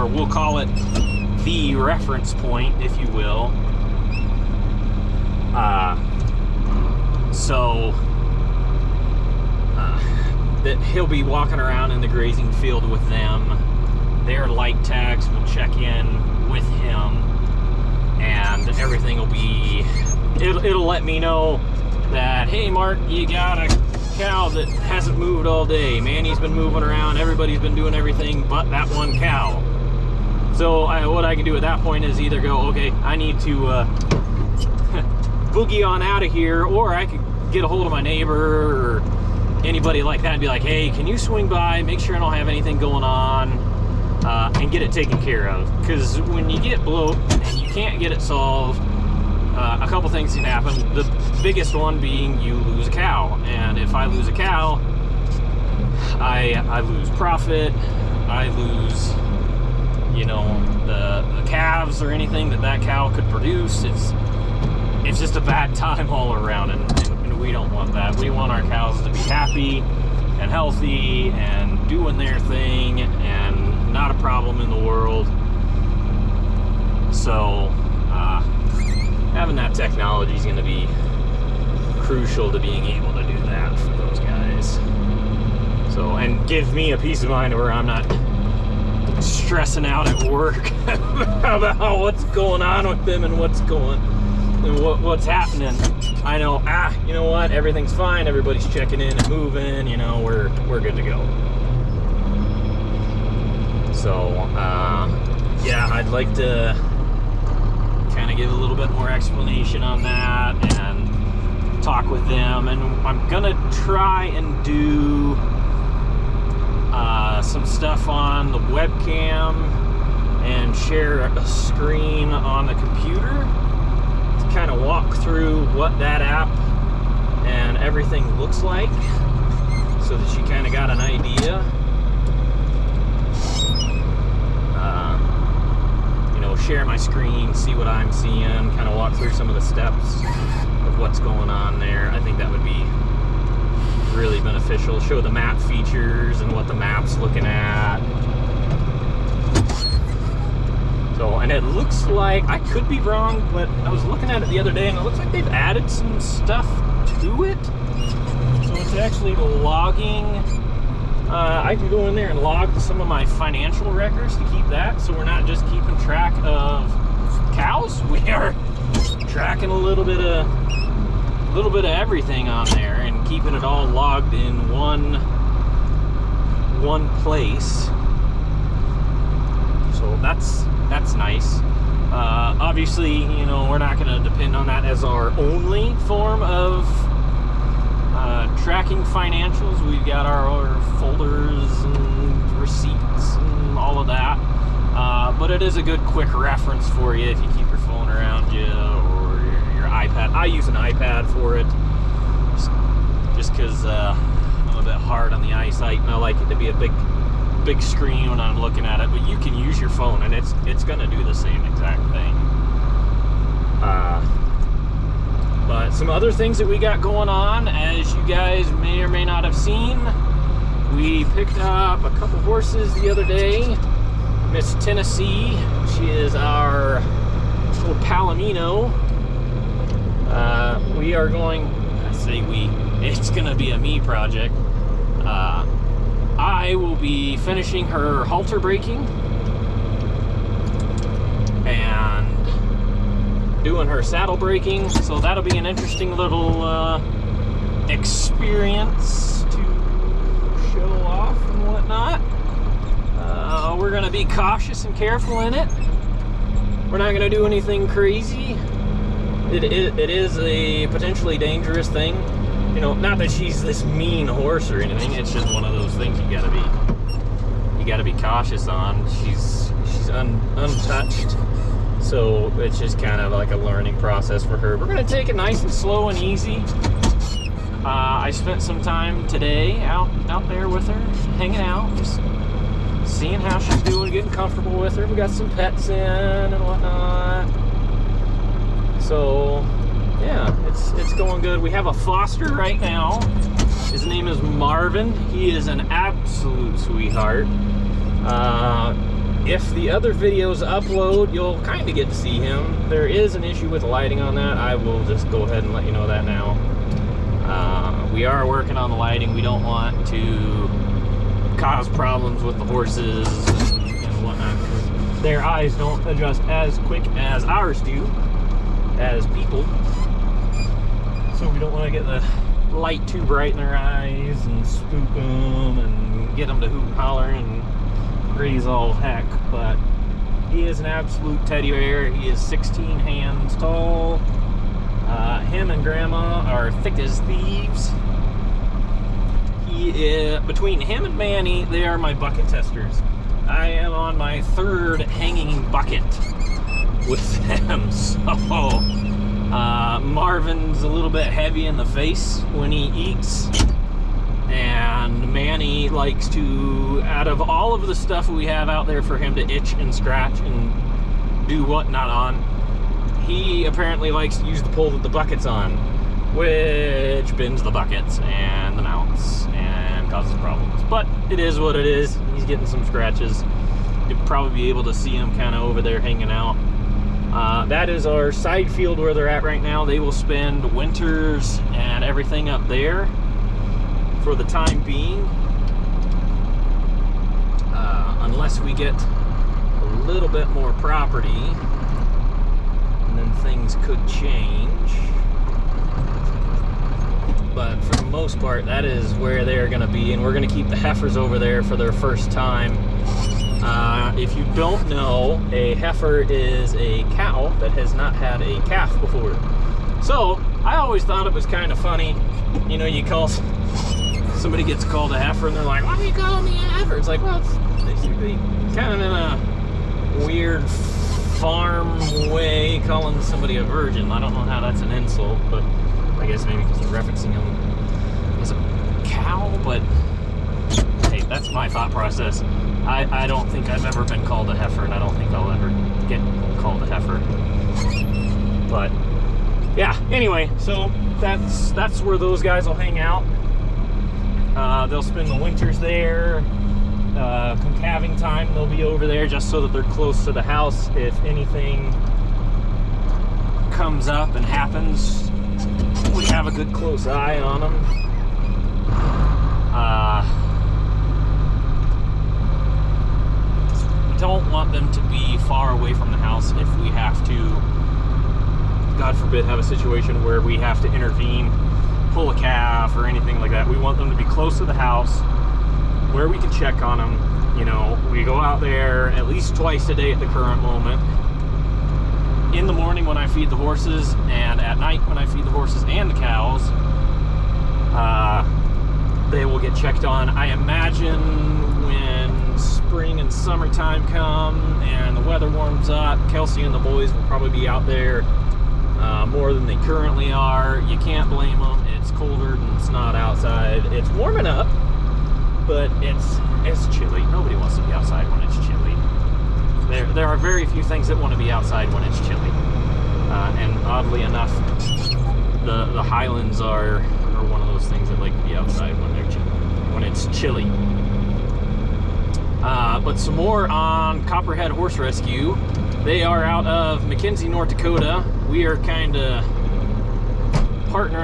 or we'll call it the reference point, if you will. That he'll be walking around in the grazing field with them. Their light tags will check in with him, and everything will be, it'll let me know that, hey Mark, you got a cow that hasn't moved all day. Manny's been moving around, everybody's been doing everything but that one cow. So what I can do at that point is either go, okay, I need to boogie on out of here, or I could get a hold of my neighbor or anybody like that and be like, hey, can you swing by, make sure I don't have anything going on, and get it taken care of. Because when you get bloat and you can't get it solved, a couple things can happen. The biggest one being you lose a cow, and if I lose a cow, I lose profit, I lose, you know, the calves or anything that cow could produce. It's just a bad time all around, and we don't want that. We want our cows to be happy and healthy and doing their thing and not a problem in the world. So having that technology is going to be crucial to being able to do that for those guys. So, and give me a peace of mind where I'm not stressing out at work about what's going on with them and what's what's happening. I know, you know what, everything's fine, everybody's checking in and moving, you know, we're good to go. So, yeah, I'd like to kind of give a little bit more explanation on that and talk with them, and I'm gonna try and do some stuff on the webcam and share a screen on the computer, kind of walk through what that app and everything looks like, so that you kind of got an idea. You know, share my screen, see what I'm seeing, kind of walk through some of the steps of what's going on there. I think that would be really beneficial. Show the map features and what the map's looking at. So, and it looks like, I could be wrong, but I was looking at it the other day and it looks like they've added some stuff to it. So it's actually logging. I can go in there and log some of my financial records to keep that, so we're not just keeping track of cows. We are tracking a little bit of everything on there and keeping it all logged in one place. So that's nice. Obviously, you know, we're not going to depend on that as our only form of tracking financials. We've got our folders and receipts and all of that. But it is a good quick reference for you if you keep your phone around you or your iPad. I use an iPad for it just because I'm a bit hard on the eyesight, and I like it to be a big screen when I'm looking at it. But you can use your phone and it's going to do the same exact thing. But some other things that we got going on, as you guys may or may not have seen, we picked up a couple horses the other day. Miss Tennessee, she is our little Palomino. We are going, I say we, it's going to be a me project. I will be finishing her halter braking and doing her saddle braking, so that'll be an interesting little experience to show off and whatnot. We're going to be cautious and careful in it. We're not going to do anything crazy. It is a potentially dangerous thing. You know, not that she's this mean horse or anything. It's just one of those things you gotta be cautious on. She's untouched, so it's just kind of like a learning process for her. We're gonna take it nice and slow and easy. I spent some time today out there with her, hanging out, just seeing how she's doing, getting comfortable with her. We got some pets in and whatnot. So yeah, it's going good. We have a foster right now. His name is Marvin. He is an absolute sweetheart. If the other videos upload, you'll kind of get to see him. There is an issue with the lighting on that. I will just go ahead and let you know that now. We are working on the lighting. We don't want to cause problems with the horses and whatnot, because their eyes don't adjust as quick as ours do as people. So we don't want to get the light too bright in their eyes and spook them and get them to hoot and holler and raise all heck. But he is an absolute teddy bear. He is 16 hands tall. Him and Grandma are thick as thieves. Between him and Manny, they are my bucket testers. I am on my third hanging bucket with them. So Marvin's a little bit heavy in the face when he eats, and Manny likes to, out of all of the stuff we have out there for him to itch and scratch and do whatnot on, he apparently likes to use the pole that the bucket's on, which bends the buckets and the mounts and causes problems. But it is what it is. He's getting some scratches. You'll probably be able to see him kind of over there hanging out. That is our side field where they're at right now. They will spend winters and everything up there for the time being, unless we get a little bit more property, and then things could change. But for the most part, that is where they're going to be, and we're going to keep the heifers over there for their first time. If you don't know, a heifer is a cow that has not had a calf before. So I always thought it was kind of funny, you know, you call, somebody gets called a heifer and they're like, why do you call me a heifer? It's like, well, it's basically kind of in a weird farm way calling somebody a virgin. I don't know how that's an insult, but I guess maybe because you're referencing him as a cow. But hey, that's my thought process. I don't think I've ever been called a heifer, and I don't think I'll ever get called a heifer. But yeah, anyway, so that's where those guys will hang out. They'll spend the winters there. Come calving time, they'll be over there just so that they're close to the house. If anything comes up and happens, we have a good close eye on them. We don't want them to be far away from the house if we have to, God forbid, have a situation where we have to intervene, pull a calf or anything like that. We want them to be close to the house where we can check on them. You know, we go out there at least twice a day at the current moment. In the morning when I feed the horses, and at night when I feed the horses and the cows, they will get checked on. I imagine when spring and summertime come and the weather warms up, Kelsey and the boys will probably be out there more than they currently are. You can't blame them. It's colder than it's not outside. It's warming up, but it's chilly. Nobody wants to be outside when it's chilly. There are very few things that want to be outside when it's chilly. And oddly enough, the Highlands are one of those things that like to be outside when they're chilly, when it's chilly. But some more on Copperhead Horse Rescue. They are out of McKenzie, North Dakota. We are kind of partnering